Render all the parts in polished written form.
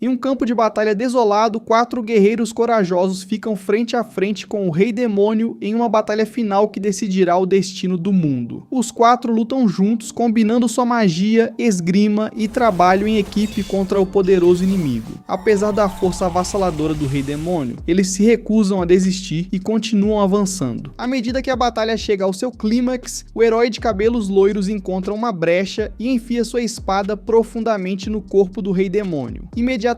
Em um campo de batalha desolado, 4 guerreiros corajosos ficam frente a frente com o Rei Demônio em uma batalha final que decidirá o destino do mundo. Os 4 lutam juntos, combinando sua magia, esgrima e trabalho em equipe contra o poderoso inimigo. Apesar da força avassaladora do Rei Demônio, eles se recusam a desistir e continuam avançando. À medida que a batalha chega ao seu clímax, o herói de cabelos loiros encontra uma brecha e enfia sua espada profundamente no corpo do Rei Demônio. Imediatamente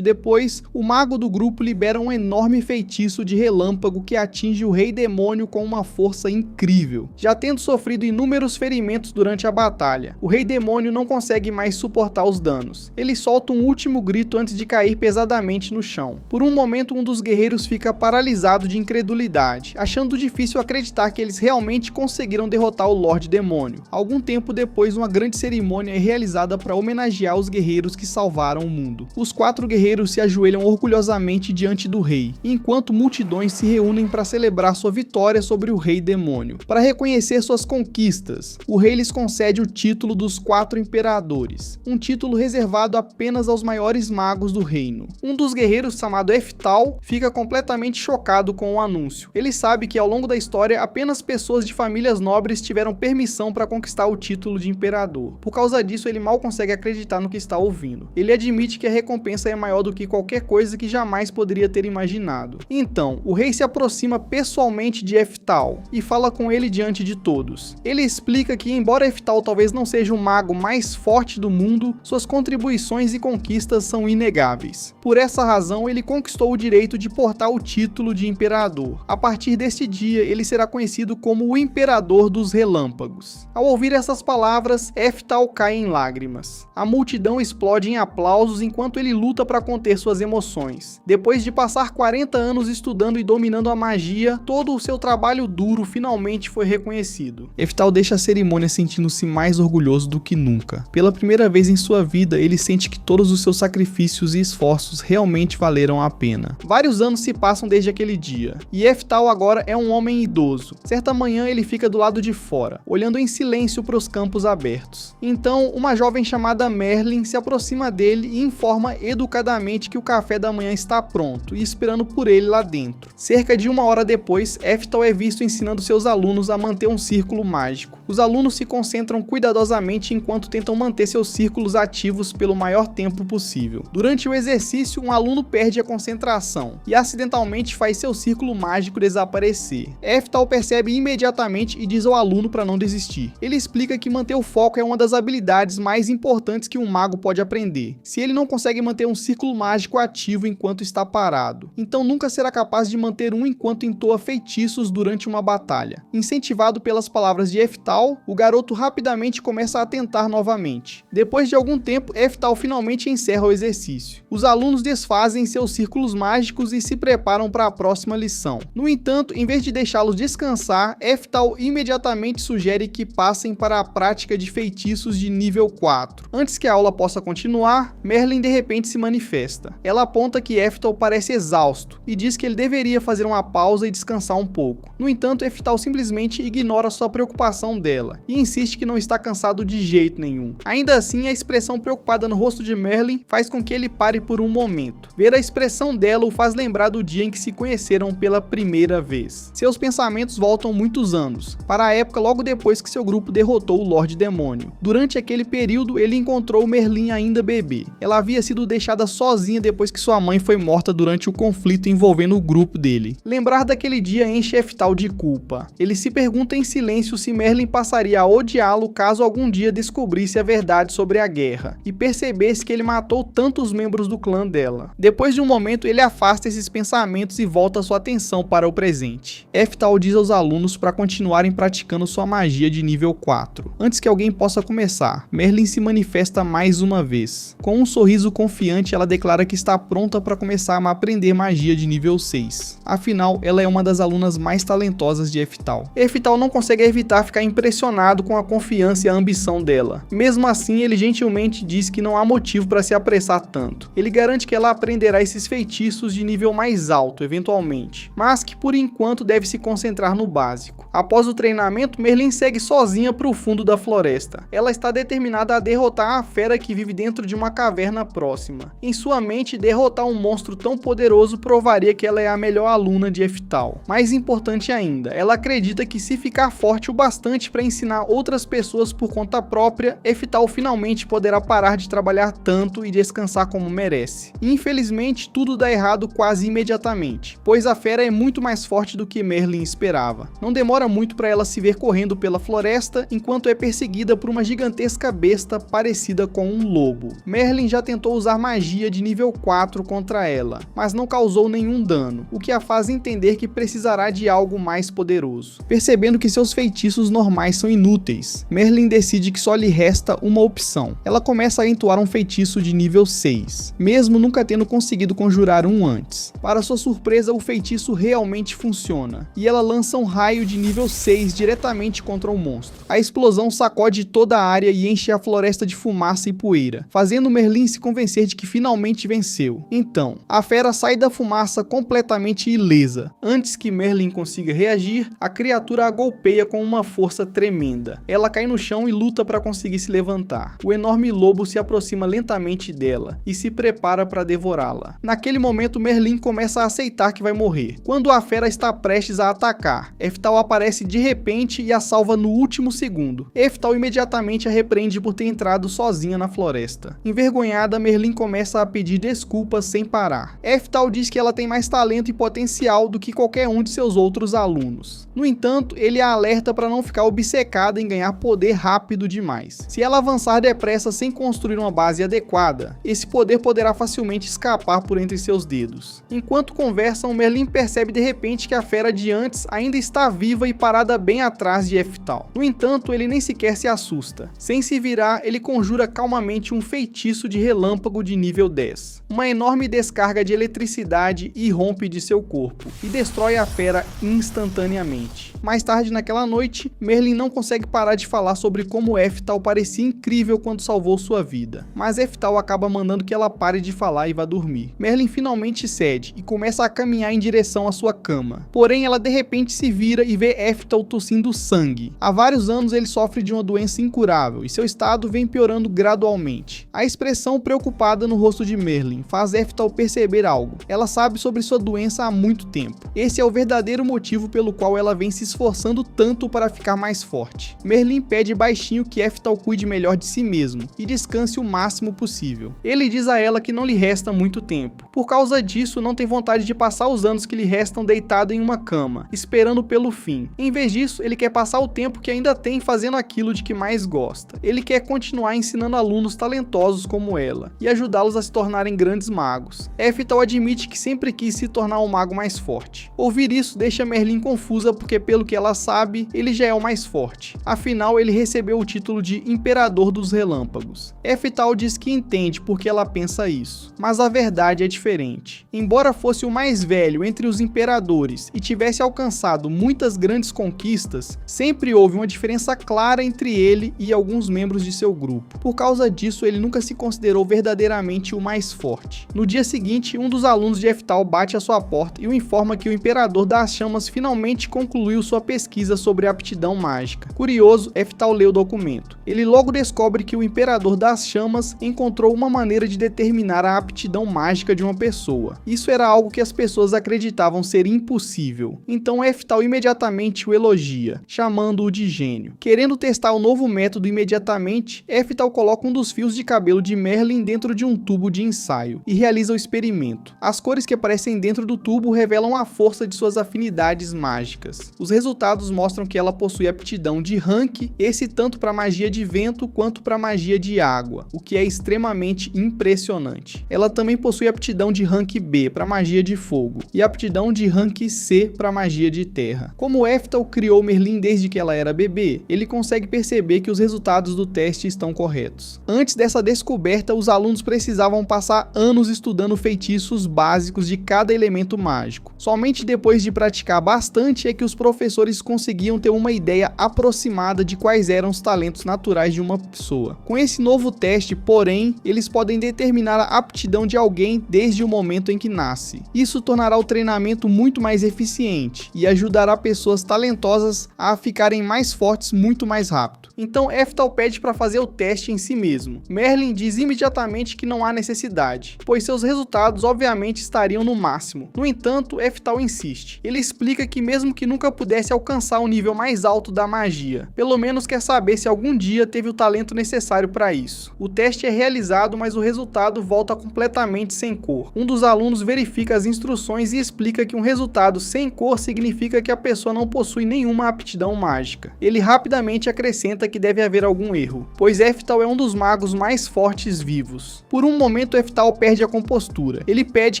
depois, o mago do grupo libera um enorme feitiço de relâmpago que atinge o Rei Demônio com uma força incrível. Já tendo sofrido inúmeros ferimentos durante a batalha, o Rei Demônio não consegue mais suportar os danos. Ele solta um último grito antes de cair pesadamente no chão. Por um momento, um dos guerreiros fica paralisado de incredulidade, achando difícil acreditar que eles realmente conseguiram derrotar o Lorde Demônio. Algum tempo depois, uma grande cerimônia é realizada para homenagear os guerreiros que salvaram o mundo. Os 4 guerreiros se ajoelham orgulhosamente diante do rei, enquanto multidões se reúnem para celebrar sua vitória sobre o Rei Demônio. Para reconhecer suas conquistas, o rei lhes concede o título dos 4 imperadores, um título reservado apenas aos maiores magos do reino. Um dos guerreiros, chamado Eftal, fica completamente chocado com o anúncio. Ele sabe que ao longo da história apenas pessoas de famílias nobres tiveram permissão para conquistar o título de imperador. Por causa disso, ele mal consegue acreditar no que está ouvindo. Ele admite que a recompensa é maior do que qualquer coisa que jamais poderia ter imaginado. Então, o rei se aproxima pessoalmente de Eftal e fala com ele diante de todos. Ele explica que, embora Eftal talvez não seja o mago mais forte do mundo, suas contribuições e conquistas são inegáveis. Por essa razão, ele conquistou o direito de portar o título de imperador. A partir deste dia, ele será conhecido como o Imperador dos Relâmpagos. Ao ouvir essas palavras, Eftal cai em lágrimas. A multidão explode em aplausos enquanto ele luta para conter suas emoções. Depois de passar 40 anos estudando e dominando a magia, todo o seu trabalho duro finalmente foi reconhecido. Eftal deixa a cerimônia sentindo-se mais orgulhoso do que nunca. Pela primeira vez em sua vida, ele sente que todos os seus sacrifícios e esforços realmente valeram a pena. Vários anos se passam desde aquele dia, e Eftal agora é um homem idoso. Certa manhã ele fica do lado de fora, olhando em silêncio para os campos abertos. Então, uma jovem chamada Merlin se aproxima dele e informa educadamente que o café da manhã está pronto e esperando por ele lá dentro. Cerca de 1 hora depois, Eftal é visto ensinando seus alunos a manter um círculo mágico. Os alunos se concentram cuidadosamente enquanto tentam manter seus círculos ativos pelo maior tempo possível. Durante o exercício, um aluno perde a concentração e acidentalmente faz seu círculo mágico desaparecer. Eftal percebe imediatamente e diz ao aluno para não desistir. Ele explica que manter o foco é uma das habilidades mais importantes que um mago pode aprender. Se ele não consegue manter um círculo mágico ativo enquanto está parado, então nunca será capaz de manter um enquanto entoa feitiços durante uma batalha. Incentivado pelas palavras de Eftal, o garoto rapidamente começa a tentar novamente. Depois de algum tempo, Eftal finalmente encerra o exercício. Os alunos desfazem seus círculos mágicos e se preparam para a próxima lição. No entanto, em vez de deixá-los descansar, Eftal imediatamente sugere que passem para a prática de feitiços de nível 4. Antes que a aula possa continuar, Merlin de repente se manifesta. Ela aponta que Eftal parece exausto e diz que ele deveria fazer uma pausa e descansar um pouco. No entanto, Eftal simplesmente ignora sua preocupação dela e insiste que não está cansado de jeito nenhum. Ainda assim, a expressão preocupada no rosto de Merlin faz com que ele pare por um momento. Ver a expressão dela o faz lembrar do dia em que se conheceram pela primeira vez. Seus pensamentos voltam muitos anos, para a época logo depois que seu grupo derrotou o Lorde Demônio. Durante aquele período, ele encontrou Merlin ainda bebê. Ela havia sido deixada sozinha depois que sua mãe foi morta durante o conflito envolvendo o grupo dele. Lembrar daquele dia enche Eftal de culpa. Ele se pergunta em silêncio se Merlin passaria a odiá-lo caso algum dia descobrisse a verdade sobre a guerra e percebesse que ele matou tantos membros do clã dela. Depois de um momento, ele afasta esses pensamentos e volta sua atenção para o presente. Eftal diz aos alunos para continuarem praticando sua magia de nível 4. Antes que alguém possa começar, Merlin se manifesta mais uma vez. Com um sorriso confiante, ela declara que está pronta para começar a aprender magia de nível 6. Afinal, ela é uma das alunas mais talentosas de Eftal. Eftal não consegue evitar ficar impressionado com a confiança e a ambição dela. Mesmo assim, ele gentilmente diz que não há motivo para se apressar tanto. Ele garante que ela aprenderá esses feitiços de nível mais alto, eventualmente, mas que por enquanto deve se concentrar no básico. Após o treinamento, Merlin segue sozinha para o fundo da floresta. Ela está determinada a derrotar a fera que vive dentro de uma caverna próxima. próxima. Em sua mente, derrotar um monstro tão poderoso provaria que ela é a melhor aluna de Eftal. Mais importante ainda, ela acredita que se ficar forte o bastante para ensinar outras pessoas por conta própria, Eftal finalmente poderá parar de trabalhar tanto e descansar como merece. Infelizmente, tudo dá errado quase imediatamente, pois a fera é muito mais forte do que Merlin esperava. Não demora muito para ela se ver correndo pela floresta enquanto é perseguida por uma gigantesca besta parecida com um lobo. Merlin já tentou usar magia de nível 4 contra ela, mas não causou nenhum dano, o que a faz entender que precisará de algo mais poderoso. Percebendo que seus feitiços normais são inúteis, Merlin decide que só lhe resta uma opção. Ela começa a entoar um feitiço de nível 6, mesmo nunca tendo conseguido conjurar um antes. Para sua surpresa, o feitiço realmente funciona, e ela lança um raio de nível 6 diretamente contra o monstro. A explosão sacode toda a área e enche a floresta de fumaça e poeira, fazendo Merlin se convencer de que finalmente venceu. Então, a fera sai da fumaça completamente ilesa. Antes que Merlin consiga reagir, a criatura a golpeia com uma força tremenda. Ela cai no chão e luta para conseguir se levantar. O enorme lobo se aproxima lentamente dela e se prepara para devorá-la. Naquele momento, Merlin começa a aceitar que vai morrer. Quando a fera está prestes a atacar, Eftal aparece de repente e a salva no último segundo. Eftal imediatamente a repreende por ter entrado sozinha na floresta. Envergonhada, Merlin começa a pedir desculpas sem parar. Eftal diz que ela tem mais talento e potencial do que qualquer um de seus outros alunos. No entanto, ele a alerta para não ficar obcecada em ganhar poder rápido demais. Se ela avançar depressa sem construir uma base adequada, esse poder poderá facilmente escapar por entre seus dedos. Enquanto conversam, Merlin percebe de repente que a fera de antes ainda está viva e parada bem atrás de Eftal. No entanto, ele nem sequer se assusta. Sem se virar, ele conjura calmamente um feitiço de relâmpago de nível 10. Uma enorme descarga de eletricidade irrompe de seu corpo e destrói a fera instantaneamente. Mais tarde naquela noite, Merlin não consegue parar de falar sobre como Eftal parecia incrível quando salvou sua vida, mas Eftal acaba mandando que ela pare de falar e vá dormir. Merlin finalmente cede e começa a caminhar em direção à sua cama, porém ela de repente se vira e vê Eftal tossindo sangue. Há vários anos ele sofre de uma doença incurável e seu estado vem piorando gradualmente. A expressão preocupada no rosto de Merlin faz Eftal perceber algo. Ela sabe sobre sua doença há muito tempo. Esse é o verdadeiro motivo pelo qual ela vem se esforçando tanto para ficar mais forte. Merlin pede baixinho que Eftal cuide melhor de si mesmo e descanse o máximo possível. Ele diz a ela que não lhe resta muito tempo. Por causa disso, não tem vontade de passar os anos que lhe restam deitado em uma cama, esperando pelo fim. Em vez disso, ele quer passar o tempo que ainda tem fazendo aquilo de que mais gosta. Ele quer continuar ensinando alunos talentosos como ela e ajudá-los a se tornarem grandes magos. Eftal admite que sempre quis se tornar um mago mais forte. Ouvir isso deixa Merlin confusa porque, pelo que ela sabe, ele já é o mais forte. Afinal, ele recebeu o título de Imperador dos Relâmpagos. Eftal diz que entende porque ela pensa isso, mas a verdade é diferente. Embora fosse o mais velho entre os imperadores e tivesse alcançado muitas grandes conquistas, sempre houve uma diferença clara entre ele e alguns membros de seu grupo. Por causa disso, ele nunca se considerou verdadeiramente o mais forte. No dia seguinte, um dos alunos de Eftal bate à sua porta e o informa que o Imperador das Chamas finalmente concluiu sua pesquisa sobre aptidão mágica. Curioso, Eftal lê o documento. Ele logo descobre que o Imperador das Chamas encontrou uma maneira de determinar a aptidão mágica de uma pessoa. Isso era algo que as pessoas acreditavam ser impossível. Então Eftal imediatamente o elogia, chamando-o de gênio. Querendo testar o novo método imediatamente, Eftal coloca um dos fios de cabelo de Merlin dentro de um tubo de ensaio e realiza o experimento. As cores que aparecem dentro do tubo revelam a força de suas afinidades mágicas. Os resultados mostram que ela possui aptidão de rank, esse tanto para magia de vento quanto para magia de água, o que é extremamente impressionante. Ela também possui aptidão de rank B para magia de fogo e aptidão de rank C para magia de terra. Como Eftal criou Merlin desde que ela era bebê, ele consegue perceber que os resultados do teste estão corretos. Antes dessa descoberta, os alunos precisavam passar anos estudando feitiços básicos de cada elemento mágico. Somente depois de praticar bastante é que os professores conseguiam ter uma ideia aproximada de quais eram os talentos naturais de uma pessoa. Com esse novo teste, porém, eles podem determinar a aptidão de alguém desde o momento em que nasce. Isso tornará o treinamento muito mais eficiente e ajudará pessoas talentosas a ficarem mais fortes muito mais rápido. Então Eftal pede para fazer o teste em si mesmo. Merlin diz imediatamente que não há necessidade, pois seus resultados obviamente estariam no máximo. No entanto, Eftal insiste. Ele explica que mesmo que nunca pudesse alcançar o nível mais alto da magia, pelo menos quer saber se algum dia teve o talento necessário para isso. O teste é realizado, mas o resultado volta completamente sem cor. Um dos alunos verifica as instruções e explica que um resultado sem cor significa que a pessoa não possui nenhuma aptidão mágica. Ele rapidamente acrescenta que deve haver algum erro, pois Eftal é um dos magos mais fortes vivos. Por um momento, Eftal perde a compostura. Ele pede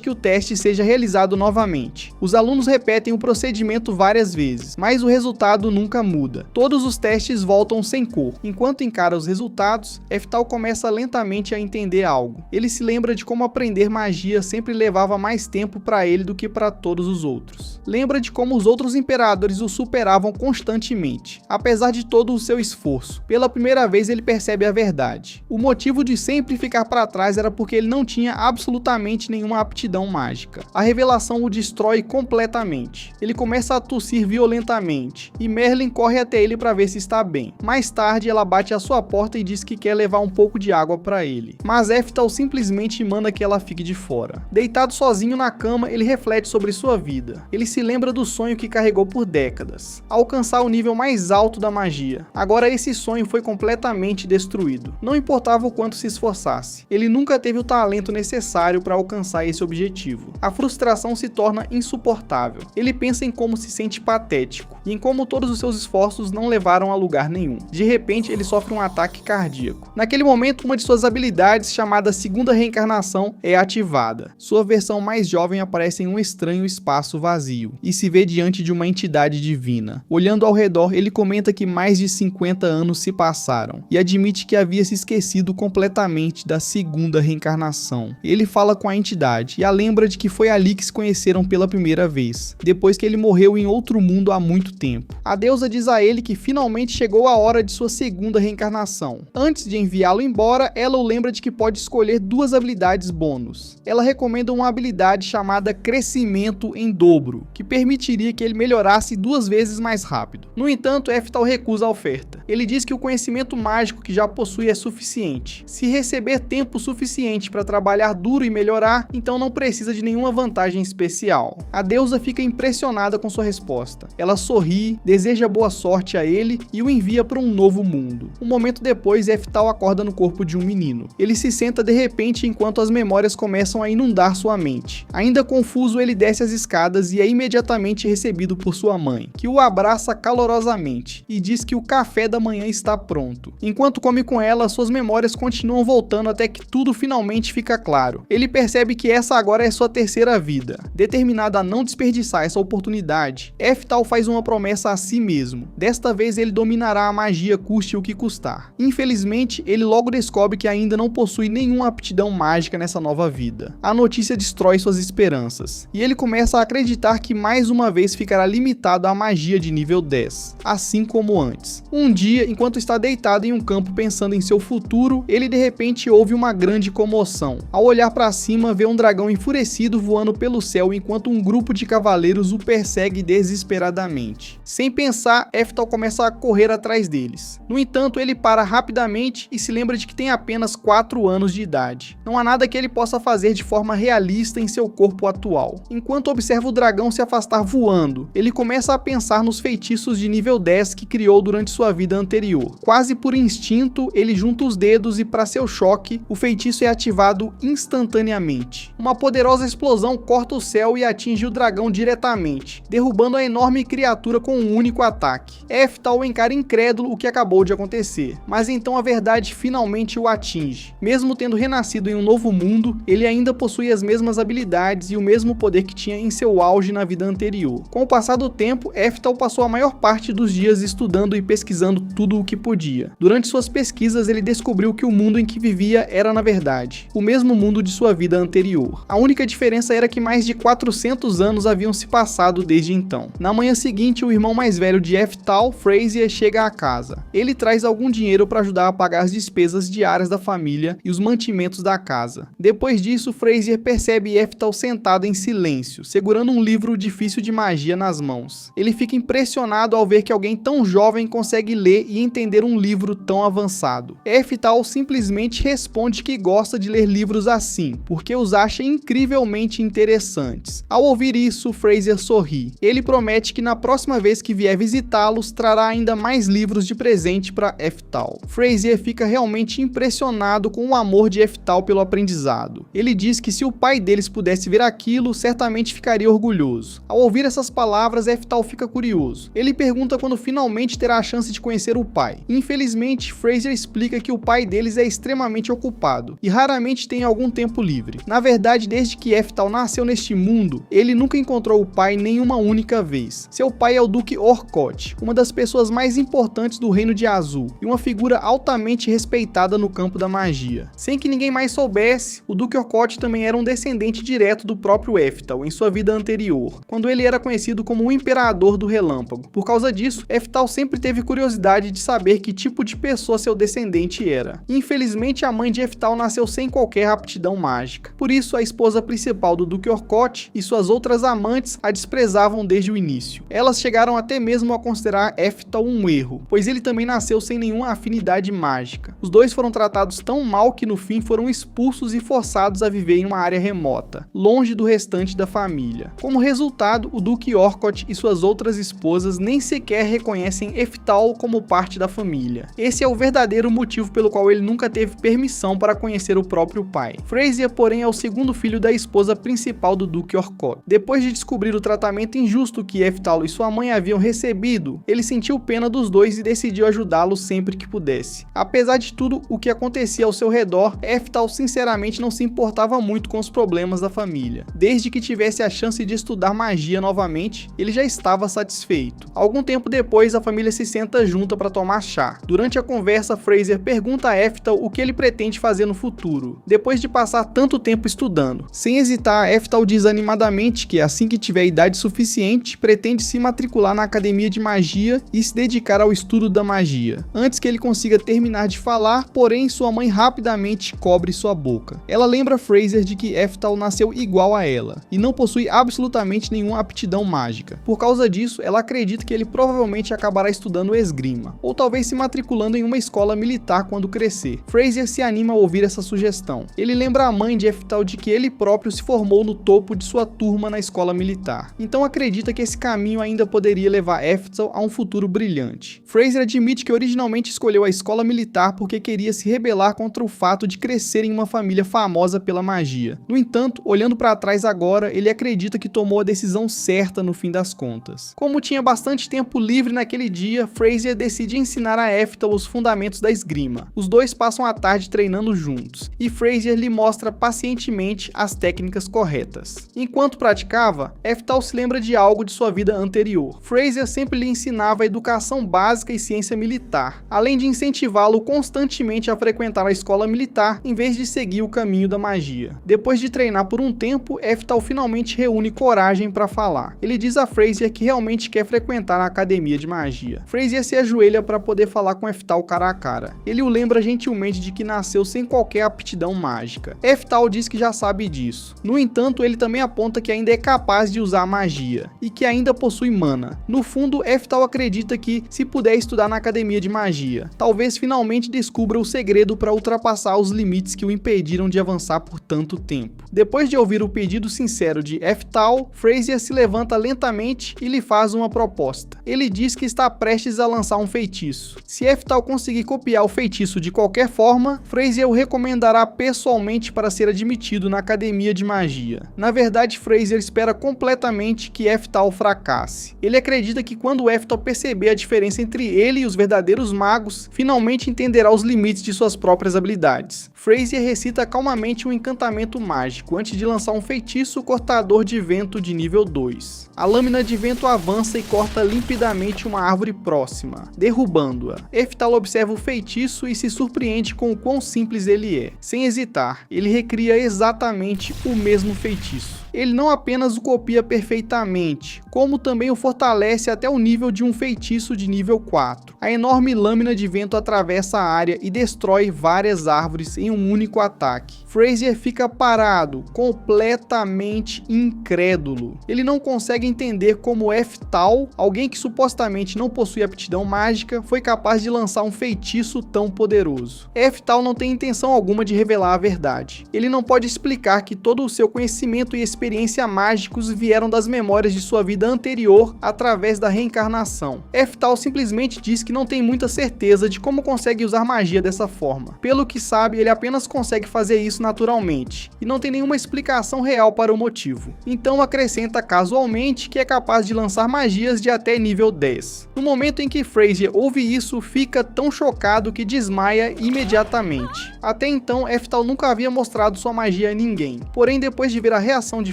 que o teste seja realizado novamente. Os alunos repetem o procedimento várias vezes, mas o resultado nunca muda. Todos os testes voltam sem cor. Enquanto encara os resultados, Eftal começa lentamente a entender algo. Ele se lembra de como aprender magia sempre levava mais tempo para ele do que para todos os outros. Lembra de como os outros imperadores o superavam constantemente, apesar de todo o seu esforço. Pela primeira vez ele percebe a verdade. O motivo de sempre ficar para trás era porque ele não tinha absolutamente nenhuma aptidão mágica. A revelação o destrói completamente. Ele começa a tossir violentamente, e Merlin corre até ele para ver se está bem. Mais tarde ela bate à sua porta e diz que quer levar um pouco de água para ele, mas Eftal simplesmente manda que ela fique de fora. Deitado sozinho na cama, ele reflete sobre sua vida. Ele se lembra do sonho que carregou por décadas, alcançar o nível mais alto da magia. Agora esse sonho foi completamente destruído. Não importava o quanto se esforçasse, ele nunca teve o talento necessário para alcançar esse objetivo. A frustração se torna insuportável. Ele pensa em como se sente patético, e em como todos os seus esforços não levaram a lugar nenhum. De repente, ele sofre um ataque cardíaco. Naquele momento, uma de suas habilidades, chamada Segunda Reencarnação, é ativada. Sua versão mais jovem aparece em um estranho espaço vazio, e se vê diante de uma entidade divina. Olhando ao redor, ele comenta que mais de 50 anos se passaram, e admite que havia se esquecido completamente da Segunda Reencarnação. Ele fala com a entidade, e a lembra de que foi ali que se conheceram pela primeira vez, depois que ele morreu em outro mundo há muito tempo. A deusa diz a ele que finalmente chegou a hora de sua segunda reencarnação. Antes de enviá-lo embora, ela o lembra de que pode escolher duas habilidades bônus. Ela recomenda uma habilidade chamada Crescimento em Dobro, que permitiria que ele melhorasse 2 vezes mais rápido. No entanto, Eftal recusa a oferta. Ele diz que o conhecimento mágico que já possui é suficiente. Se receber tempo suficiente para trabalhar duro e melhorar, então não precisa de nenhuma vantagem especial. A deusa fica impressionada com sua resposta. Ela sorri, deseja boa sorte a ele e o envia para um novo mundo. Um momento depois, Eftal acorda no corpo de um menino. Ele se senta de repente enquanto as memórias começam a inundar sua mente. Ainda confuso, ele desce as escadas e é imediatamente recebido por sua mãe, que o abraça calorosamente e diz que o café da manhã está pronto. Enquanto come com ela, suas memórias continuam voltando até que tudo finalmente fica claro. Ele percebe que essa agora é sua terceira vida. Determinado a não desperdiçar essa oportunidade, Eftal faz uma promessa a si mesmo. Desta vez ele dominará a magia custe o que custar. Infelizmente, ele logo descobre que ainda não possui nenhuma aptidão mágica nessa nova vida. A notícia destrói suas esperanças, e ele começa a acreditar que mais uma vez ficará limitado à magia de nível 10, assim como antes. Um dia, enquanto está deitado em um campo pensando em seu futuro, ele de repente ouve uma grande comoção. Ao olhar para cima, vê um dragão enfurecido voando pelo céu enquanto um grupo de cavaleiros o persegue desesperadamente. Sem pensar, Eftal começa a correr atrás deles. No entanto, ele para rapidamente e se lembra de que tem apenas 4 anos de idade. Não há nada que ele possa fazer de forma realista em seu corpo atual. Enquanto observa o dragão se afastar voando, ele começa a pensar nos feitiços de nível 10 que criou durante sua vida anterior. Quase por instinto, ele junta os dedos e, para seu choque, o feitiço é ativado instantaneamente. Uma poderosa explosão corta o céu e atinge o dragão diretamente, derrubando a enorme criatura com um único ataque. Eftal encara incrédulo o que acabou de acontecer, mas então a verdade finalmente o atinge. Mesmo tendo renascido em um novo mundo, ele ainda possui as mesmas habilidades e o mesmo poder que tinha em seu auge na vida anterior. Com o passar do tempo, Eftal passou a maior parte dos dias estudando e pesquisando tudo o que podia. Durante suas pesquisas, ele descobriu que o mundo em que vivia era, na verdade, o mesmo mundo de sua vida anterior. A única diferença era que mais de 400 anos haviam se passado desde então. Na manhã seguinte, o irmão mais velho de Eftal, Frazier, chega à casa. Ele traz algum dinheiro para ajudar a pagar as despesas diárias da família e os mantimentos da casa. Depois disso, Frazier percebe Eftal sentado em silêncio, segurando um livro difícil de magia nas mãos. Ele fica impressionado ao ver que alguém tão jovem consegue ler e entender um livro tão avançado. Eftal simplesmente responde que ele gosta de ler livros assim, porque os acha incrivelmente interessantes. Ao ouvir isso, Fraser sorri. Ele promete que na próxima vez que vier visitá-los, trará ainda mais livros de presente para Eftal. Fraser fica realmente impressionado com o amor de Eftal pelo aprendizado. Ele diz que se o pai deles pudesse ver aquilo, certamente ficaria orgulhoso. Ao ouvir essas palavras, Eftal fica curioso. Ele pergunta quando finalmente terá a chance de conhecer o pai. Infelizmente, Fraser explica que o pai deles é extremamente ocupado e raramente tem algum tempo livre. Na verdade, desde que Eftal nasceu neste mundo, ele nunca encontrou o pai nenhuma única vez. Seu pai é o Duque Orcott, uma das pessoas mais importantes do Reino de Azul e uma figura altamente respeitada no campo da magia. Sem que ninguém mais soubesse, o Duque Orcott também era um descendente direto do próprio Eftal em sua vida anterior, quando ele era conhecido como o Imperador do Relâmpago. Por causa disso, Eftal sempre teve curiosidade de saber que tipo de pessoa seu descendente era. Infelizmente, a mãe de Eftal nasceu sem qualquer aptidão mágica. Por isso, a esposa principal do Duque Orcott e suas outras amantes a desprezavam desde o início. Elas chegaram até mesmo a considerar Eftal um erro, pois ele também nasceu sem nenhuma afinidade mágica. Os dois foram tratados tão mal que no fim foram expulsos e forçados a viver em uma área remota, longe do restante da família. Como resultado, o Duque Orcott e suas outras esposas nem sequer reconhecem Eftal como parte da família. Esse é o verdadeiro motivo pelo qual ele nunca teve permissão para conhecer o próprio pai. Fraser, porém, é o segundo filho da esposa principal do Duque Orcott. Depois de descobrir o tratamento injusto que Eftal e sua mãe haviam recebido, ele sentiu pena dos dois e decidiu ajudá-los sempre que pudesse. Apesar de tudo o que acontecia ao seu redor, Eftal sinceramente não se importava muito com os problemas da família. Desde que tivesse a chance de estudar magia novamente, ele já estava satisfeito. Algum tempo depois, a família se senta junta para tomar chá. Durante a conversa, Fraser pergunta a Eftal o que ele pretende fazer no futuro, depois de passar tanto tempo estudando. Sem hesitar, Eftal diz animadamente que assim que tiver idade suficiente, pretende se matricular na academia de magia e se dedicar ao estudo da magia. Antes que ele consiga terminar de falar, porém, sua mãe rapidamente cobre sua boca. Ela lembra Fraser de que Eftal nasceu igual a ela e não possui absolutamente nenhuma aptidão mágica. Por causa disso, ela acredita que ele provavelmente acabará estudando esgrima, ou talvez se matriculando em uma escola militar quando crescer. Fraser se anima ao ouvir essa sugestão. Ele lembra a mãe de Eftal de que ele próprio se formou no topo de sua turma na escola militar, então acredita que esse caminho ainda poderia levar Eftal a um futuro brilhante. Fraser admite que originalmente escolheu a escola militar porque queria se rebelar contra o fato de crescer em uma família famosa pela magia. No entanto, olhando para trás agora, ele acredita que tomou a decisão certa no fim das contas. Como tinha bastante tempo livre naquele dia, Fraser decide ensinar a Eftal os fundamentos da esgrima. Os dois passam a tarde treinando juntos, e Fraser lhe mostra pacientemente as técnicas corretas. Enquanto praticava, Eftal se lembra de algo de sua vida anterior. Fraser sempre lhe ensinava a educação básica e ciência militar, além de incentivá-lo constantemente a frequentar a escola militar em vez de seguir o caminho da magia. Depois de treinar por um tempo, Eftal finalmente reúne coragem para falar. Ele diz a Fraser que realmente quer frequentar a academia de magia. Fraser se ajoelha para poder falar com Eftal cara a cara. Ele o lembra gentilmente de que nasceu sem qualquer aptidão mágica. Eftal diz que já sabe disso. No entanto, ele também aponta que ainda é capaz de usar magia e que ainda possui mana. No fundo, Eftal acredita que, se puder estudar na academia de magia, talvez finalmente descubra o segredo para ultrapassar os limites que o impediram de avançar por tanto tempo. Depois de ouvir o pedido sincero de Eftal, Fraser se levanta lentamente e lhe faz uma proposta. Ele diz que está prestes a lançar um feitiço. Se Eftal conseguir copiar o feitiço de qualquer forma, Fraser o recomendará pessoalmente para ser admitido na academia de magia. Na verdade, Fraser espera completamente que Eftal fracasse. Ele acredita que quando Eftal perceber a diferença entre ele e os verdadeiros magos, finalmente entenderá os limites de suas próprias habilidades. Fraser recita calmamente um encantamento mágico antes de lançar um feitiço cortador de vento de nível 2. A lâmina de vento avança e corta limpidamente uma árvore próxima, derrubando-a. Eftal observa o feitiço e se surpreende com o quão simples ele é. Sem hesitar, ele recria exatamente o mesmo feitiço. Ele não apenas o copia perfeitamente, como também o fortalece até o nível de um feitiço de nível 4. A enorme lâmina de vento atravessa a área e destrói várias árvores em um único ataque. Fraser fica parado, completamente incrédulo. Ele não consegue entender como Eftal, alguém que supostamente não possui aptidão mágica, foi capaz de lançar um feitiço tão poderoso. Eftal não tem intenção intenção alguma de revelar a verdade. Ele não pode explicar que todo o seu conhecimento e experiência mágicos vieram das memórias de sua vida anterior através da reencarnação. Eftal simplesmente diz que não tem muita certeza de como consegue usar magia dessa forma. Pelo que sabe, ele apenas consegue fazer isso naturalmente, e não tem nenhuma explicação real para o motivo. Então acrescenta casualmente que é capaz de lançar magias de até nível 10. No momento em que Frazier ouve isso, fica tão chocado que desmaia imediatamente. Até então, Eftal nunca havia mostrado sua magia a ninguém. Porém, depois de ver a reação de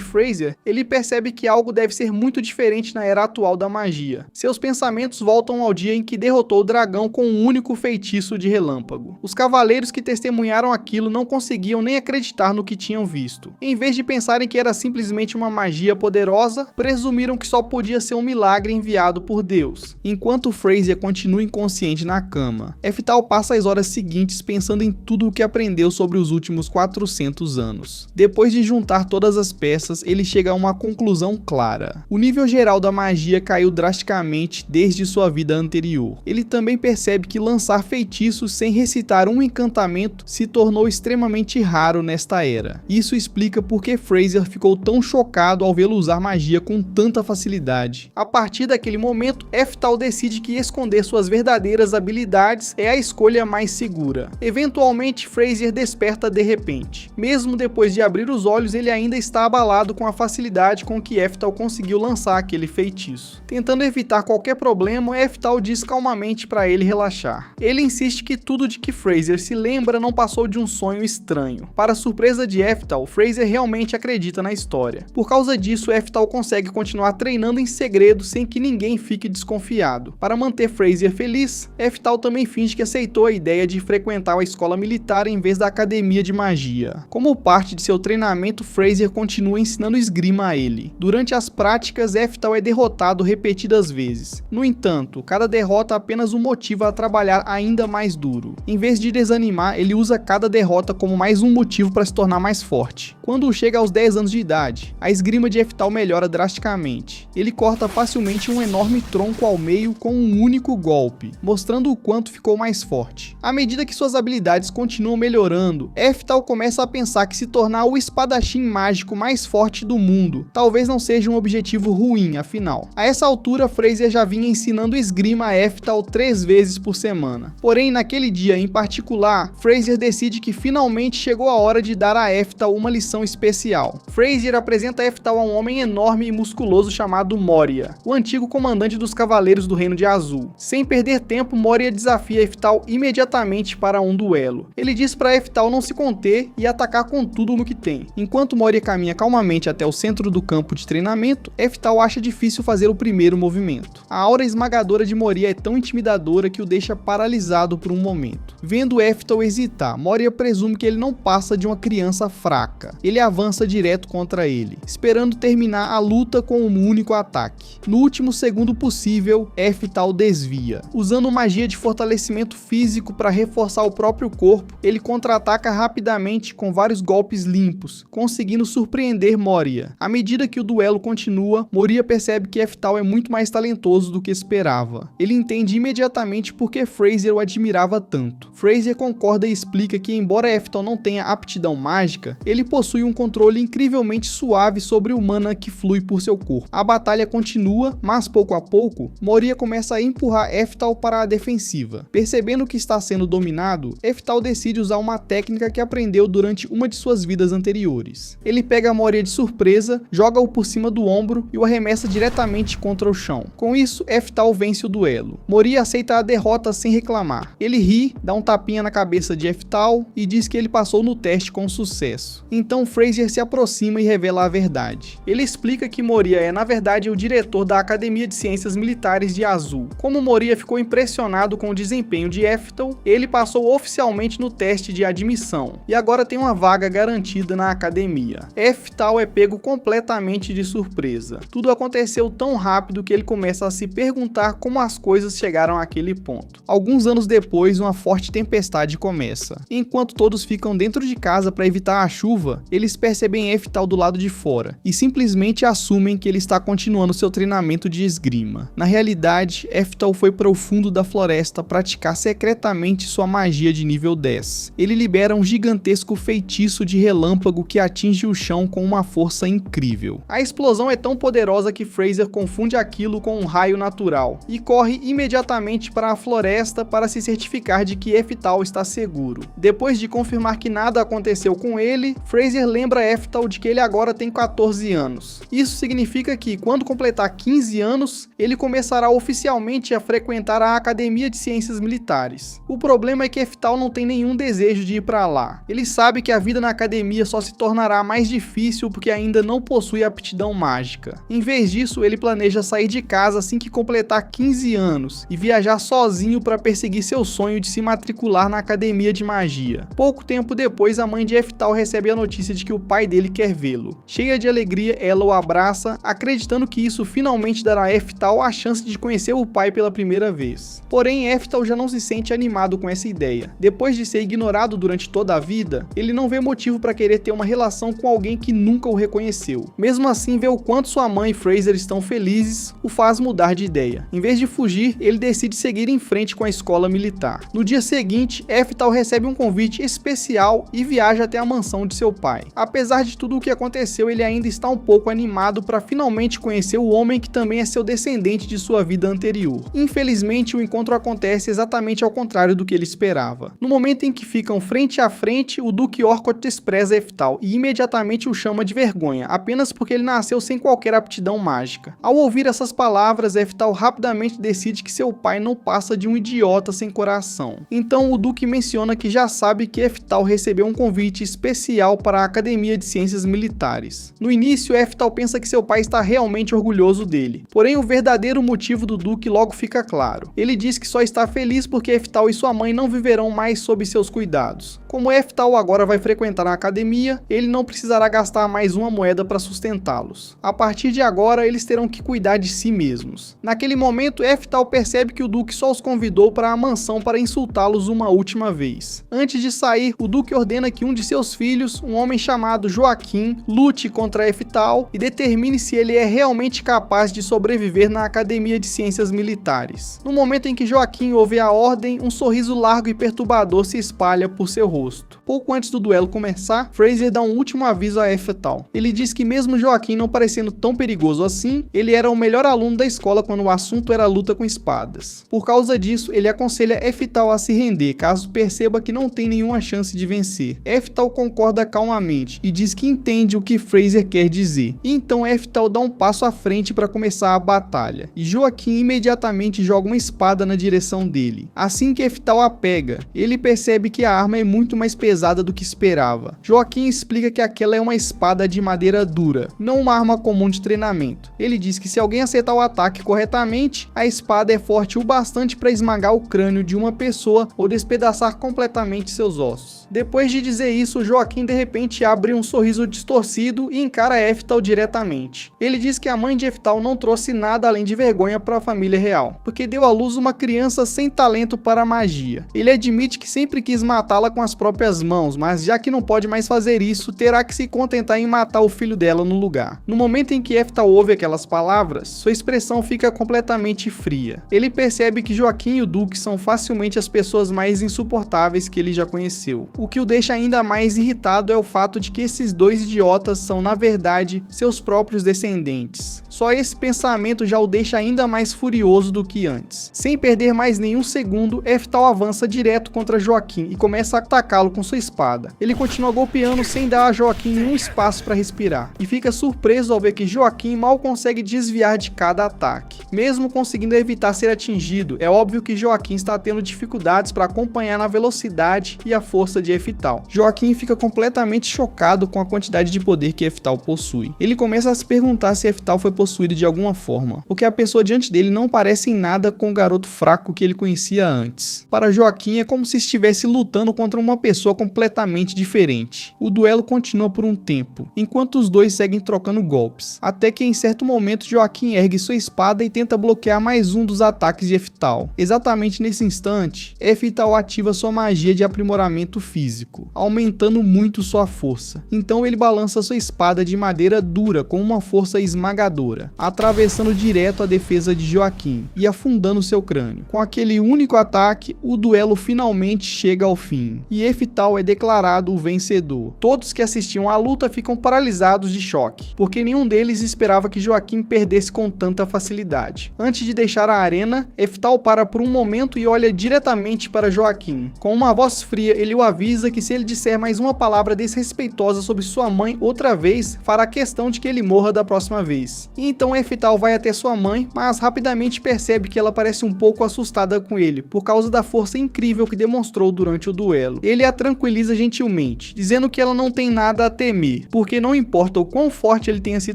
Frazier, ele percebe que algo deve ser muito diferente na era atual da magia. Seus pensamentos voltam ao dia em que derrotou o dragão com um único feitiço de relâmpago. Os cavaleiros que testemunharam aquilo não conseguiam nem acreditar no que tinham visto. Em vez de pensarem que era simplesmente uma magia poderosa, presumiram que só podia ser um milagre enviado por Deus. Enquanto Frazier continua inconsciente na cama, Eftal passa as horas seguintes pensando em tudo o que aprendeu sobre os últimos 400 anos. Depois de juntar todas as peças, ele chega a uma conclusão clara. O nível geral da magia caiu drasticamente desde sua vida anterior. Ele também percebe que lançar feitiços sem recitar um encantamento se tornou extremamente raro nesta era. Isso explica por que Frazier ficou tão chocado ao vê-lo usar magia com tanta facilidade. A partir daquele momento, Eftal decide que esconder suas verdadeiras habilidades é a escolha mais segura. Eventualmente, Frazier desperta de repente. Mesmo depois de abrir os olhos, ele ainda está abalado com a facilidade com que Eftal conseguiu lançar aquele feitiço. Tentando evitar qualquer problema, Eftal diz calmamente para ele relaxar. Ele insiste que tudo de que Frazier se lembra não passou de um sonho estranho. Para surpresa de Eftal, Frazier realmente acredita na história. Por causa disso, Eftal consegue continuar treinando em segredo sem que ninguém fique desconfiado. Para manter Frazier feliz, Eftal também finge que aceitou a ideia de frequentar a escola militar em vez da academia de magia. Como parte de seu treinamento, Frazier continua ensinando esgrima a ele. Durante as práticas, Eftal é derrotado repetidas vezes. No entanto, cada derrota apenas o motiva a trabalhar ainda mais duro. Em vez de desanimar, ele usa cada derrota como mais um motivo para se tornar mais forte. Quando chega aos 10 anos de idade, a esgrima de Eftal melhora drasticamente. Ele corta facilmente um enorme tronco ao meio com um único golpe, mostrando o quanto ficou mais forte. À medida que suas habilidades continuam melhorando, Eftal começa a pensar que se tornar o espadachim mágico mais forte do mundo talvez não seja um objetivo ruim, afinal. A essa altura, Frazier já vinha ensinando esgrima a Eftal 3 vezes por semana. Porém, naquele dia em particular, Frazier decide que finalmente chegou a hora de dar a Eftal uma lição especial. Frazier apresenta Eftal a um homem enorme e musculoso chamado Moria, o antigo comandante dos Cavaleiros do Reino de Azul. Sem perder tempo, Moria desafia Eftal imediatamente para um duelo. Ele diz para Eftal não se conter e atacar com tudo no que tem. Enquanto Moria caminha calmamente até o centro do campo de treinamento, Eftal acha difícil fazer o primeiro movimento. A aura esmagadora de Moria é tão intimidadora que o deixa paralisado por um momento. Vendo Eftal hesitar, Moria presume que ele não passa de uma criança fraca. Ele avança direto contra ele, esperando terminar a luta com um único ataque. No último segundo possível, Eftal desvia. Usando magia de fortalecimento físico para reforçar o próprio corpo, ele contra-ataca rapidamente com vários golpes limpos, conseguindo surpreender Moria. À medida que o duelo continua, Moria percebe que Eftal é muito mais talentoso do que esperava. Ele entende imediatamente por que Frazier o admirava tanto. Frazier concorda e explica que, embora Eftal não tenha aptidão mágica, ele possui um controle incrivelmente suave sobre o mana que flui por seu corpo. A batalha continua, mas pouco a pouco, Moria começa a empurrar Eftal para a defensiva. Percebendo que está sendo dominado, Eftal decide usar uma técnica que aprendeu durante uma de suas vidas anteriores. Ele pega Moria de surpresa, joga-o por cima do ombro e o arremessa diretamente contra o chão. Com isso, Eftal vence o duelo. Moria aceita a derrota sem reclamar. Ele ri, dá um tapinha na cabeça de Eftal e diz que ele passou no teste com sucesso. Então Frazier se aproxima e revela a verdade. Ele explica que Moria é na verdade o diretor da Academia de Ciências Militares de Azul. Como Moria ficou impressionado com o desempenho de Eftal, ele passou oficialmente no teste de admissão e agora tem uma vaga garantida na academia. Eftal é pego completamente de surpresa. Tudo aconteceu tão rápido que ele começa a se perguntar como as coisas chegaram àquele ponto. Alguns anos depois, uma forte tempestade começa. Enquanto todos ficam dentro de casa para evitar a chuva, eles percebem Eftal do lado de fora e simplesmente assumem que ele está continuando seu treinamento de esgrima. Na realidade, Eftal foi para o fundo da floresta praticar secretamente sua magia de nível 10. antes. Ele libera um gigantesco feitiço de relâmpago que atinge o chão com uma força incrível. A explosão é tão poderosa que Fraser confunde aquilo com um raio natural e corre imediatamente para a floresta para se certificar de que Eftal está seguro. Depois de confirmar que nada aconteceu com ele, Fraser lembra Eftal de que ele agora tem 14 anos. Isso significa que, quando completar 15 anos, ele começará oficialmente a frequentar a Academia de Ciências Militares. O problema é que Eftal não tem nenhum desejo de ir para lá. Ele sabe que a vida na academia só se tornará mais difícil porque ainda não possui aptidão mágica. Em vez disso, ele planeja sair de casa assim que completar 15 anos e viajar sozinho para perseguir seu sonho de se matricular na Academia de Magia. Pouco tempo depois, a mãe de Eftal recebe a notícia de que o pai dele quer vê-lo. Cheia de alegria, ela o abraça, acreditando que isso finalmente dará a Eftal a chance de conhecer o pai pela primeira vez. Porém, Eftal já não se sente animado com essa ideia. Depois de ser ignorado durante toda a vida, ele não vê motivo para querer ter uma relação com alguém que nunca o reconheceu. Mesmo assim, ver o quanto sua mãe e Fraser estão felizes o faz mudar de ideia. Em vez de fugir, ele decide seguir em frente com a escola militar. No dia seguinte, Eftal recebe um convite especial e viaja até a mansão de seu pai. Apesar de tudo o que aconteceu, ele ainda está um pouco animado para finalmente conhecer o homem que também é seu descendente de sua vida anterior. Infelizmente, o encontro acontece exatamente ao contrário do que ele esperava. No momento em que ficam frente a frente, o Duque Orcott despreza Eftal e imediatamente o chama de vergonha, apenas porque ele nasceu sem qualquer aptidão mágica. Ao ouvir essas palavras, Eftal rapidamente decide que seu pai não passa de um idiota sem coração. Então o Duque menciona que já sabe que Eftal recebeu um convite especial para a Academia de Ciências Militares. No início, Eftal pensa que seu pai está realmente orgulhoso dele. Porém, o verdadeiro motivo do Duque logo fica claro. Ele diz que só está feliz porque Eftal e sua mãe não viverão mais sob seus cuidados. Como Eftal agora vai frequentar a academia, ele não precisará gastar mais uma moeda para sustentá-los. A partir de agora, eles terão que cuidar de si mesmos. Naquele momento, Eftal percebe que o Duque só os convidou para a mansão para insultá-los uma última vez. Antes de sair, o Duque ordena que um de seus filhos, um homem chamado Joaquim, lute contra Eftal e determine se ele é realmente capaz de sobreviver na Academia de Ciências Militares. No momento em que Joaquim ouve a ordem, um sorriso largo e perturbador se espalha por seu rosto. Pouco antes do duelo começar, Fraser dá um último aviso a Eftal. Ele diz que mesmo Joaquim não parecendo tão perigoso assim, ele era o melhor aluno da escola quando o assunto era luta com espadas. Por causa disso, ele aconselha Eftal a se render, caso perceba que não tem nenhuma chance de vencer. Eftal concorda calmamente e diz que entende o que Fraser quer dizer. E então Eftal dá um passo à frente para começar a batalha, e Joaquim imediatamente joga uma espada na direção dele. Assim que Eftal a pega, ele percebe que a arma é muito mais pesada do que esperava. Joaquim explica que aquela é uma espada de madeira dura, não uma arma comum de treinamento. Ele diz que se alguém acertar o ataque corretamente, a espada é forte o bastante para esmagar o crânio de uma pessoa ou despedaçar completamente seus ossos. Depois de dizer isso, Joaquim de repente abre um sorriso distorcido e encara Eftal diretamente. Ele diz que a mãe de Eftal não trouxe nada além de vergonha para a família real, porque deu à luz uma criança sem talento para a magia. Ele admite que sempre quis matá-la com as próprias mãos, mas já que não pode mais fazer isso, terá que se contentar em matar o filho dela no lugar. No momento em que Eftal ouve aquelas palavras, sua expressão fica completamente fria. Ele percebe que Joaquim e o Duque são facilmente as pessoas mais insuportáveis que ele já conheceu. O que o deixa ainda mais irritado é o fato de que esses dois idiotas são, na verdade, seus próprios descendentes. Só esse pensamento já o deixa ainda mais furioso do que antes. Sem perder mais nenhum segundo, Eftal avança direto contra Joaquim e começa a atacá-lo com sua espada. Ele continua golpeando sem dar a Joaquim nenhum espaço para respirar, e fica surpreso ao ver que Joaquim mal consegue desviar de cada ataque. Mesmo conseguindo evitar ser atingido, é óbvio que Joaquim está tendo dificuldades para acompanhar na velocidade e a força de Eftal. Joaquim fica completamente chocado com a quantidade de poder que Eftal possui. Ele começa a se perguntar se Eftal foi possuído de alguma forma, porque a pessoa diante dele não parece em nada com o garoto fraco que ele conhecia antes. Para Joaquim é como se estivesse lutando contra uma pessoa completamente diferente. O duelo continua por um tempo, enquanto os dois seguem trocando golpes, até que em certo momento Joaquim ergue sua espada e tenta bloquear mais um dos ataques de Eftal. Exatamente nesse instante, Eftal ativa sua magia de aprimoramento físico, aumentando muito sua força. Então ele balança sua espada de madeira dura com uma força esmagadora, atravessando direto a defesa de Joaquim e afundando seu crânio. Com aquele único ataque, o duelo finalmente chega chega ao fim, e Eftal é declarado o vencedor. Todos que assistiam à luta ficam paralisados de choque, porque nenhum deles esperava que Joaquim perdesse com tanta facilidade. Antes de deixar a arena, Eftal para por um momento e olha diretamente para Joaquim. Com uma voz fria, ele o avisa que se ele disser mais uma palavra desrespeitosa sobre sua mãe outra vez, fará questão de que ele morra da próxima vez. E então Eftal vai até sua mãe, mas rapidamente percebe que ela parece um pouco assustada com ele, por causa da força incrível que demonstrou durante o duelo. Ele a tranquiliza gentilmente, dizendo que ela não tem nada a temer, porque não importa o quão forte ele tenha se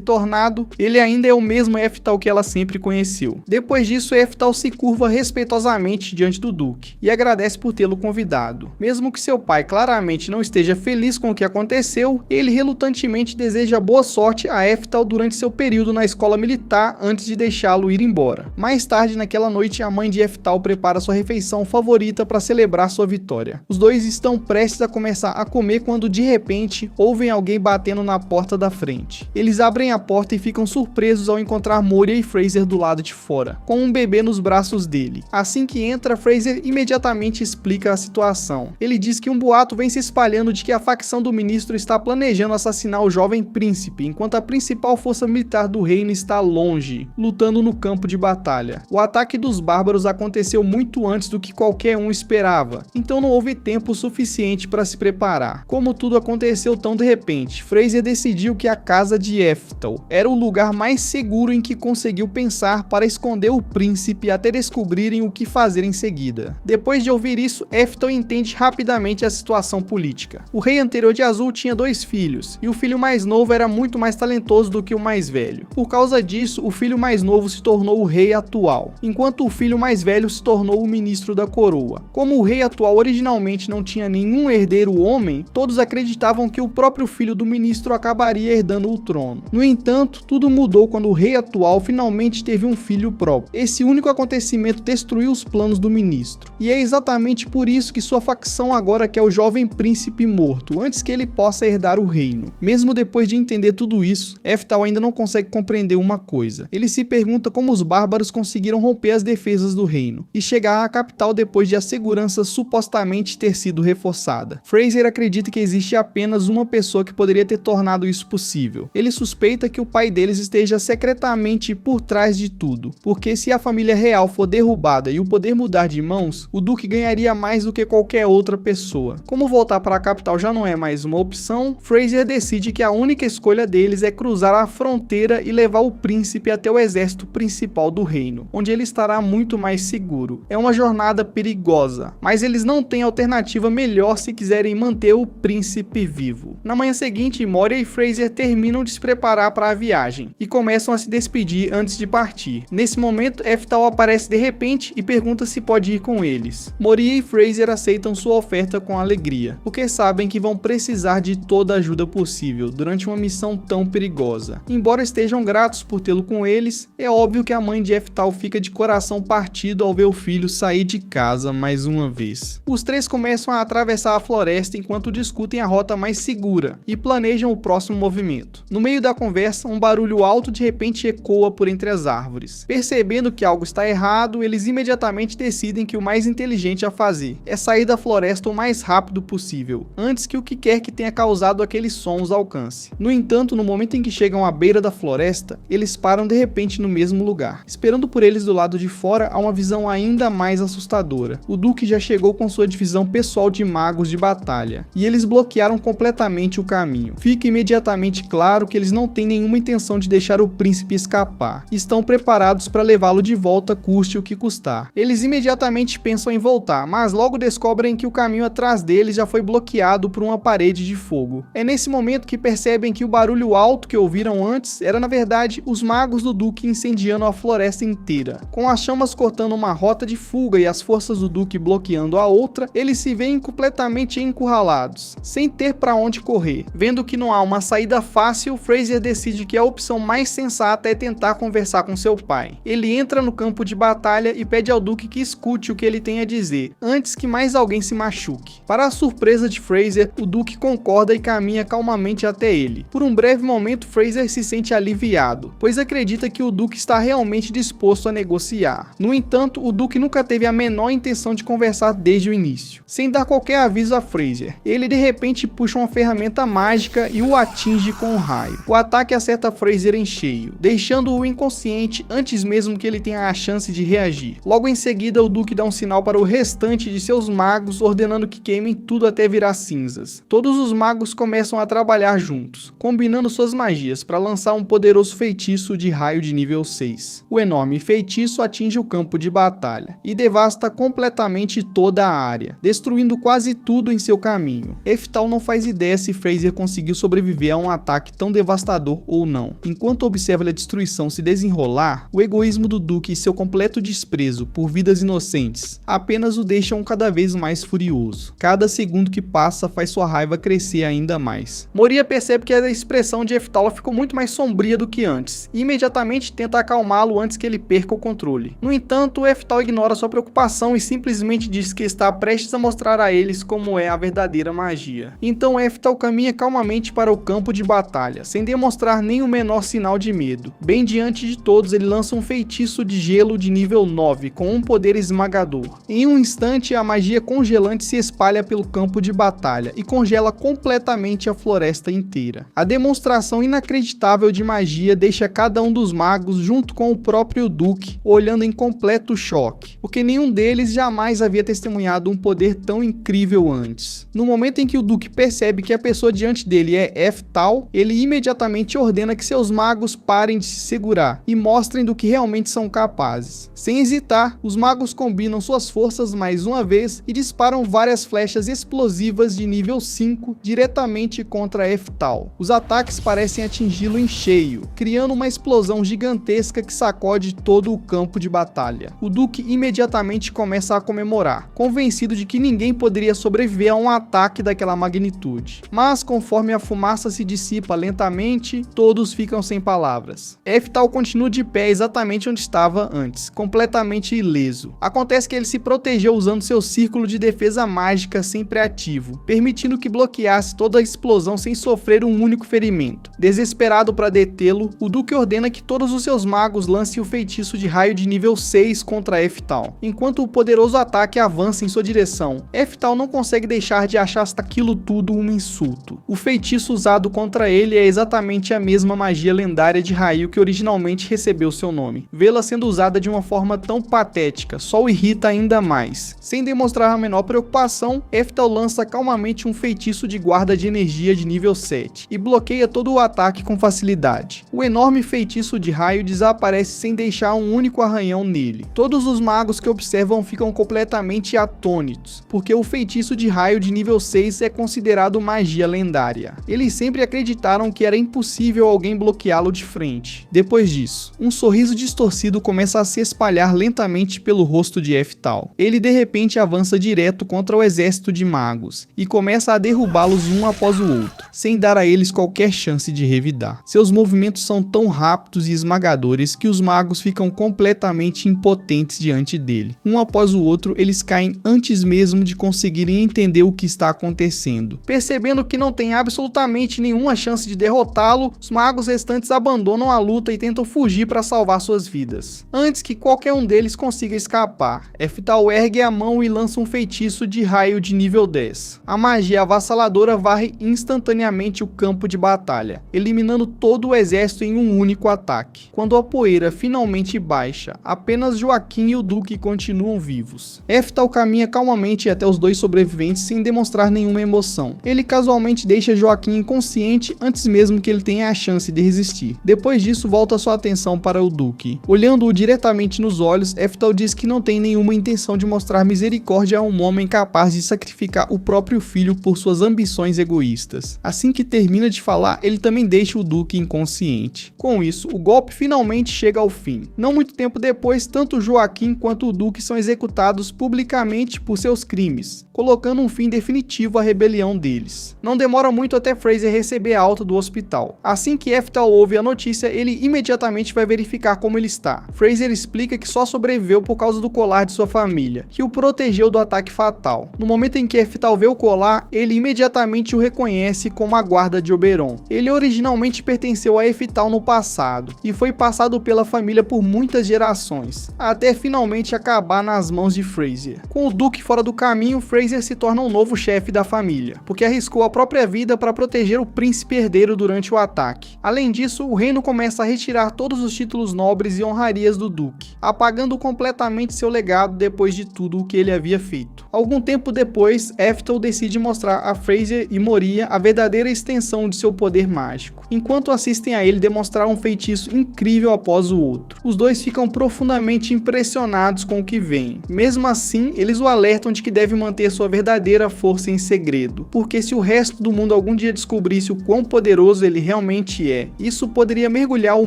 tornado, ele ainda é o mesmo Eftal que ela sempre conheceu. Depois disso, Eftal se curva respeitosamente diante do Duque, e agradece por tê-lo convidado. Mesmo que seu pai claramente não esteja feliz com o que aconteceu, ele relutantemente deseja boa sorte a Eftal durante seu período na escola militar antes de deixá-lo ir embora. Mais tarde naquela noite, a mãe de Eftal prepara sua refeição favorita para celebrar sua vitória. Os dois estão prestes a começar a comer quando de repente ouvem alguém batendo na porta da frente. Eles abrem a porta e ficam surpresos ao encontrar Moria e Fraser do lado de fora, com um bebê nos braços dele. Assim que entra, Fraser imediatamente explica a situação. Ele diz que um boato vem se espalhando de que a facção do ministro está planejando assassinar o jovem príncipe, enquanto a principal força militar do reino está longe, lutando no campo de batalha. O ataque dos bárbaros aconteceu muito antes do que qualquer um esperava, então não houve tempo suficiente para se preparar. Como tudo aconteceu tão de repente, Fraser decidiu que a casa de Eftal era o lugar mais seguro em que conseguiu pensar para esconder o príncipe até descobrirem o que fazer em seguida. Depois de ouvir isso, Eftal entende rapidamente a situação política. O rei anterior de Azul tinha 2 filhos, e o filho mais novo era muito mais talentoso do que o mais velho. Por causa disso, o filho mais novo se tornou o rei atual, enquanto o filho mais velho se tornou o ministro da coroa. Como o rei atual originalmente não tinha nenhum herdeiro homem, todos acreditavam que o próprio filho do ministro acabaria herdando o trono. No entanto, tudo mudou quando o rei atual finalmente teve um filho próprio. Esse único acontecimento destruiu os planos do ministro, e é exatamente por isso que sua facção agora quer o jovem príncipe morto, antes que ele possa herdar o reino. Mesmo depois de entender tudo isso, Eftal ainda não consegue compreender uma coisa. Ele se pergunta como os bárbaros conseguiram romper as defesas do reino e chegar à capital depois de a segurança supostamente ter sido reforçada. Fraser acredita que existe apenas uma pessoa que poderia ter tornado isso possível. Ele suspeita que o pai deles esteja secretamente por trás de tudo, porque se a família real for derrubada e o poder mudar de mãos, o Duque ganharia mais do que qualquer outra pessoa. Como voltar para a capital já não é mais uma opção, Fraser decide que a única escolha deles é cruzar a fronteira e levar o príncipe até o exército principal do reino, onde ele estará muito mais seguro. É uma jornada perigosa, mas eles não têm alternativa melhor se quiserem manter o príncipe vivo. Na manhã seguinte, Moria e Fraser terminam de se preparar para a viagem e começam a se despedir antes de partir. Nesse momento, Eftal aparece de repente e pergunta se pode ir com eles. Moria e Fraser aceitam sua oferta com alegria, porque sabem que vão precisar de toda a ajuda possível durante uma missão tão perigosa. Embora estejam gratos por tê-lo com eles, é óbvio que a mãe de Eftal fica de coração partido ao ver o filho sair de casa mais uma vez. Os 3 começam a atravessar a floresta enquanto discutem a rota mais segura e planejam o próximo movimento. No meio da conversa, um barulho alto de repente ecoa por entre as árvores. Percebendo que algo está errado, eles imediatamente decidem que o mais inteligente a fazer é sair da floresta o mais rápido possível, antes que o que quer que tenha causado aqueles sons os alcance. No entanto, no momento em que chegam à beira da floresta, eles param de repente no mesmo lugar. Esperando por eles do lado de fora, há uma visão ainda mais assustadora. O Duque já chegou com sua divisão pessoal de magos de batalha, e eles bloquearam completamente o caminho. Fica imediatamente claro que eles não têm nenhuma intenção de deixar o príncipe escapar. Estão preparados para levá-lo de volta, custe o que custar. Eles imediatamente pensam em voltar, mas logo descobrem que o caminho atrás deles já foi bloqueado por uma parede de fogo. É nesse momento que percebem que o barulho alto que ouviram antes era na verdade os magos do Duque incendiando a floresta inteira. Com as chamas cortando uma rota de fuga e as forças do Duque bloqueando a outra, eles se veem completamente encurralados, sem ter para onde correr. Vendo que não há uma saída fácil, Fraser decide que a opção mais sensata é tentar conversar com seu pai. Ele entra no campo de batalha e pede ao Duque que escute o que ele tem a dizer, antes que mais alguém se machuque. Para a surpresa de Fraser, o Duque concorda e caminha calmamente até ele. Por um breve momento, Fraser se sente aliviado, pois acredita que o Duque está realmente disposto a negociar. No entanto, o Duque nunca teve a menor intenção de conversar desde o início. início. Sem dar qualquer aviso a Fraser, ele de repente puxa uma ferramenta mágica e o atinge com um raio. O ataque acerta Fraser em cheio, deixando-o inconsciente antes mesmo que ele tenha a chance de reagir. Logo em seguida, o Duque dá um sinal para o restante de seus magos, ordenando que queimem tudo até virar cinzas. Todos os magos começam a trabalhar juntos, combinando suas magias para lançar um poderoso feitiço de raio de nível 6. O enorme feitiço atinge o campo de batalha e devasta completamente toda a área, destruindo quase tudo em seu caminho. Eftal não faz ideia se Fraser conseguiu sobreviver a um ataque tão devastador ou não. Enquanto observa a destruição se desenrolar, o egoísmo do Duque e seu completo desprezo por vidas inocentes apenas o deixam cada vez mais furioso. Cada segundo que passa faz sua raiva crescer ainda mais. Moria percebe que a expressão de Eftal ficou muito mais sombria do que antes, e imediatamente tenta acalmá-lo antes que ele perca o controle. No entanto, Eftal ignora sua preocupação e simplesmente diz que está prestes a mostrar a eles como é a verdadeira magia. Então Eftal caminha calmamente para o campo de batalha, sem demonstrar nem o menor sinal de medo. Bem diante de todos, ele lança um feitiço de gelo de nível 9, com um poder esmagador. Em um instante, a magia congelante se espalha pelo campo de batalha e congela completamente a floresta inteira. A demonstração inacreditável de magia deixa cada um dos magos, junto com o próprio Duque, olhando em completo choque, porque nenhum deles jamais havia testemunhado um poder tão incrível antes. No momento em que o Duque percebe que a pessoa diante dele é Eftal, ele imediatamente ordena que seus magos parem de se segurar e mostrem do que realmente são capazes. Sem hesitar, os magos combinam suas forças mais uma vez e disparam várias flechas explosivas de nível 5 diretamente contra Eftal. Os ataques parecem atingi-lo em cheio, criando uma explosão gigantesca que sacode todo o campo de batalha. O Duque imediatamente começa a comemorar, convencido de que ninguém poderia sobreviver a um ataque daquela magnitude. Mas conforme a fumaça se dissipa lentamente, todos ficam sem palavras. Eftal continua de pé exatamente onde estava antes, completamente ileso. Acontece que ele se protegeu usando seu círculo de defesa mágica sempre ativo, permitindo que bloqueasse toda a explosão sem sofrer um único ferimento. Desesperado para detê-lo, o Duque ordena que todos os seus magos lancem o feitiço de raio de nível 6 contra Eftal, enquanto o poderoso ataque avança em sua direção. Eftal não consegue deixar de achar aquilo tudo um insulto. O feitiço usado contra ele é exatamente a mesma magia lendária de raio que originalmente recebeu seu nome. Vê-la sendo usada de uma forma tão patética só o irrita ainda mais. Sem demonstrar a menor preocupação, Eftal lança calmamente um feitiço de guarda de energia de nível 7 e bloqueia todo o ataque com facilidade. O enorme feitiço de raio desaparece sem deixar um único arranhão nele. Todos os magos que observam ficam completamente atônitos, porque o feitiço de raio de nível 6 é considerado magia lendária. Eles sempre acreditaram que era impossível alguém bloqueá-lo de frente. Depois disso, um sorriso distorcido começa a se espalhar lentamente pelo rosto de Eftal. Ele de repente avança direto contra o exército de magos e começa a derrubá-los um após o outro, sem dar a eles qualquer chance de revidar. Seus movimentos são tão rápidos e esmagadores que os magos ficam completamente impotentes diante dele. Um após o outro, eles caem antes mesmo de conseguirem entender o que está acontecendo. Percebendo que não tem absolutamente nenhuma chance de derrotá-lo, os magos restantes abandonam a luta e tentam fugir para salvar suas vidas, antes que qualquer um deles consiga escapar. Eftal ergue a mão e lança um feitiço de raio de nível 10. A magia avassaladora varre instantaneamente o campo de batalha, eliminando todo o exército em um único ataque. Quando a poeira finalmente baixa, apenas Joaquim e o Duque continuam vivos. Eftal caminha calmamente até os dois sobreviventes sem demonstrar nenhuma emoção. Ele casualmente deixa Joaquim inconsciente antes mesmo que ele tenha a chance de resistir. Depois disso, volta sua atenção para o Duque. Olhando-o diretamente nos olhos, Eftal diz que não tem nenhuma intenção de mostrar misericórdia a um homem capaz de sacrificar o próprio filho por suas ambições egoístas. Assim que termina de falar, ele também deixa o Duque inconsciente. Com isso, o golpe finalmente chega ao fim. Não muito tempo depois, tanto Joaquim quanto o Duque são executados publicamente por seus crimes, colocando um fim definitivo à rebelião deles. Não demora muito até Fraser receber a alta do hospital. Assim que Eftal ouve a notícia, ele imediatamente vai verificar como ele está. Fraser explica que só sobreviveu por causa do colar de sua família, que o protegeu do ataque fatal. No momento em que Eftal vê o colar, ele imediatamente o reconhece como a guarda de Oberon. Ele originalmente pertenceu a Eftal no passado, e foi passado pela família por muitas gerações, até finalmente acabar nas mãos de Fraser. Com o Duque fora do caminho, Fraser se torna um novo chefe da família, porque arriscou a própria vida para proteger o príncipe herdeiro durante o ataque. Além disso, o reino começa a retirar todos os títulos nobres e honrarias do duque, apagando completamente seu legado depois de tudo o que ele havia feito. Algum tempo depois, Eftel decide mostrar a Fraser e Moria a verdadeira extensão de seu poder mágico, enquanto assistem a ele demonstrar um feitiço incrível após o outro. Os dois ficam profundamente impressionados com o que veem. Mesmo assim, eles o alertam de que deve manter sua verdadeira força em segredo, porque se o resto do mundo algum dia descobrisse o quão poderoso ele realmente é, isso poderia mergulhar o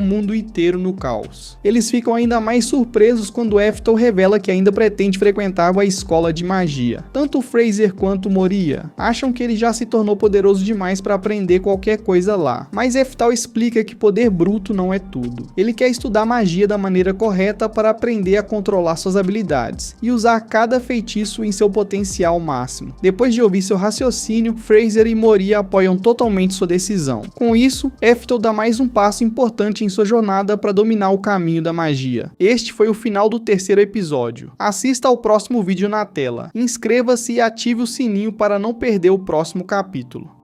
mundo inteiro no caos. Eles ficam ainda mais surpresos quando Eftel revela que ainda pretende frequentar a escola de magia. Tanto Fraser quanto Moria acham que ele já se tornou poderoso demais para aprender qualquer coisa lá, mas Eftel explica que poder bruto não é tudo. Ele quer estudar magia da maneira correta para aprender a controlar suas habilidades e usar cada feitiço em seu potencial máximo. Depois de ouvir seu raciocínio, Fraser e Moria apoiam totalmente sua decisão. Com isso, Eftel dá mais um passo importante em sua jornada para dominar o caminho da magia. Este foi o final do terceiro episódio. Assista ao próximo vídeo na tela, inscreva-se e ative o sininho para não perder o próximo capítulo.